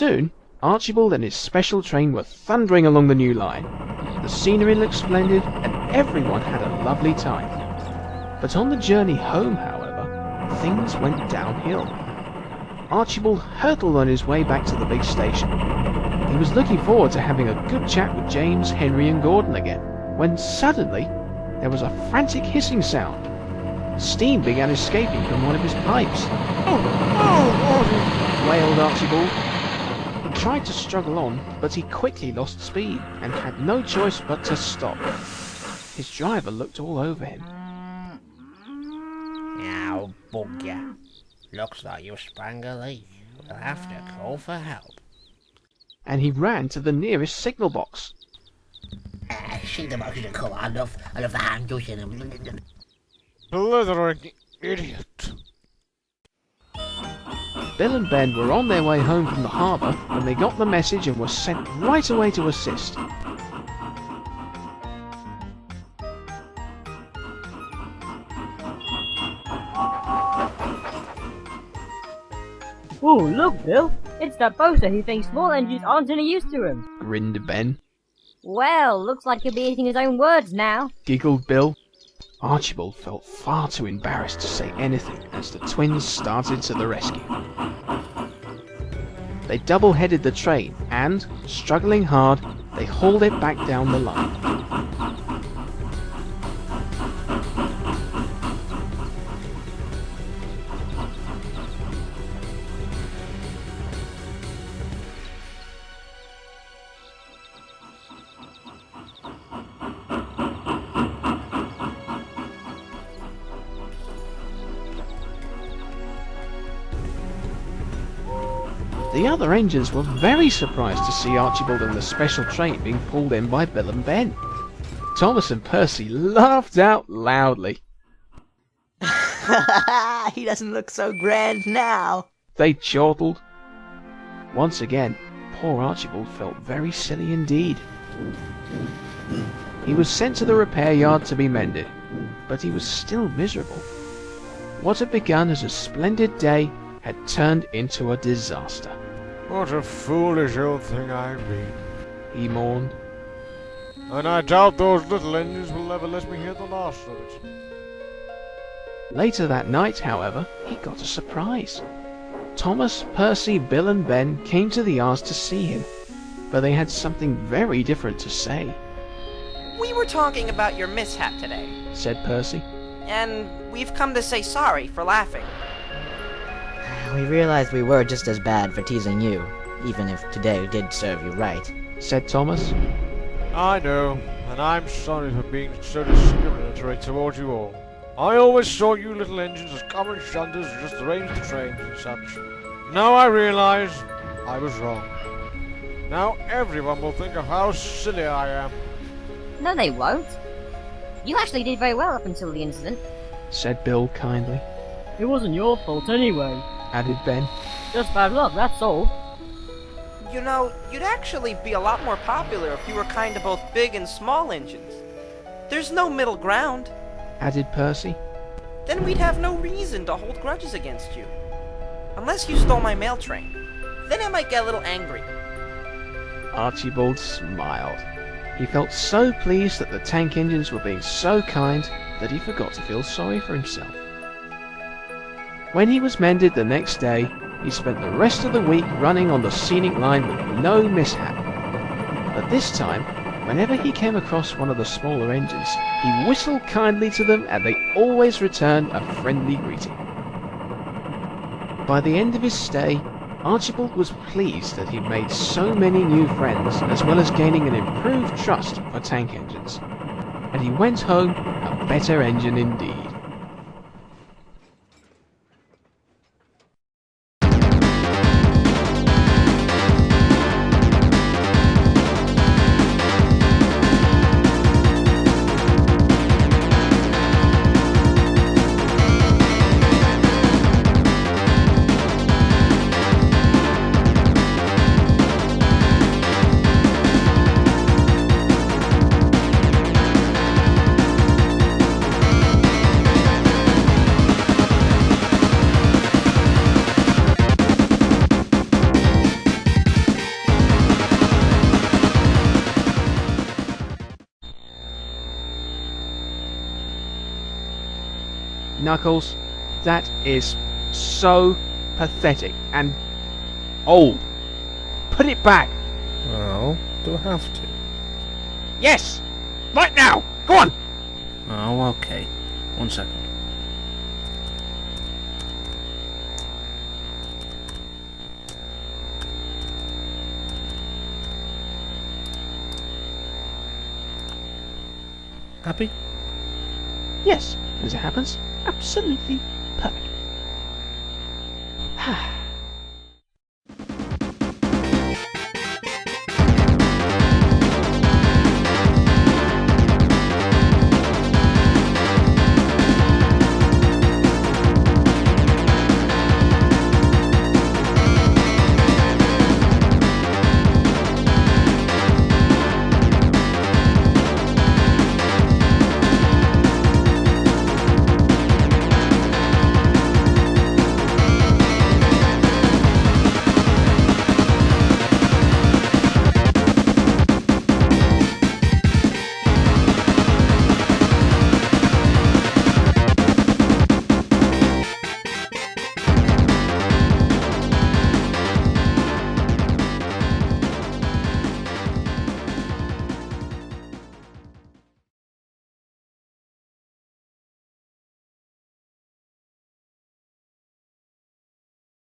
Soon, Archibald and his special train were thundering along the new line. The scenery looked splendid, and everyone had a lovely time. But on the journey home, however, things went downhill. Archibald hurtled on his way back to the big station. He was looking forward to having a good chat with James, Henry and Gordon again, when suddenly there was a frantic hissing sound. Steam began escaping from one of his pipes. Wailed Archibald. He tried to struggle on, but he quickly lost speed and had no choice but to stop. His driver looked all over him. Now, bugger. Looks like you've sprung a leak. We'll have to call for help. And he ran to the nearest signal box. See the motion to come. I love the handles in them. Blithering idiot. Bill and Ben were on their way home from the harbour when they got the message and were sent right away to assist. Oh, look, Bill! It's that poster who thinks small engines aren't any use to him. Grinned Ben. Well, looks like he'll be eating his own words now. Giggled Bill. Archibald felt far too embarrassed to say anything as the twins started to the rescue. They double-headed the train and, struggling hard, they hauled it back down the line. The other engines were very surprised to see Archibald and the special train being pulled in by Bill and Ben. Thomas and Percy laughed out loudly. He doesn't look so grand now. They chortled. Once again, poor Archibald felt very silly indeed. He was sent to the repair yard to be mended, but he was still miserable. What had begun as a splendid day had turned into a disaster. What a foolish old thing I've been. He mourned. And I doubt those little engines will ever let me hear the last of it. Later that night, however, he got a surprise. Thomas, Percy, Bill and Ben came to the yard to see him, but they had something very different to say. We were talking about your mishap today, Said Percy. and we've come to say sorry for laughing. We realized we were just as bad for teasing you, even if today did serve you right. Said Thomas. I know, and I'm sorry for being so discriminatory towards you all. I always saw you little engines as common shunters who just arranged the trains and such. Now I realize I was wrong. Now everyone will think of how silly I am. No, they won't. You actually did very well up until the incident. Said Bill kindly. It wasn't your fault anyway. Added Ben. Just bad luck, that's all. You know, you'd actually be a lot more popular if you were kind of both big and small engines. There's no middle ground. Added Percy. Then we'd have no reason to hold grudges against you. Unless you stole my mail train. Then I might get a little angry. Archibald smiled. He felt so pleased that the tank engines were being so kind that he forgot to feel sorry for himself. When he was mended the next day, he spent the rest of the week running on the scenic line with no mishap. But this time, whenever he came across one of the smaller engines, he whistled kindly to them and they always returned a friendly greeting. By the end of his stay, Archibald was pleased that he'd made so many new friends, as well as gaining an improved trust for tank engines. And he went home a better engine indeed. Knuckles, that is so pathetic and old. Put it back. Well, do I have to? Yes! Right now! Go on! Oh, okay. 1 second. Happy? Yes, as it happens, absolutely perfect.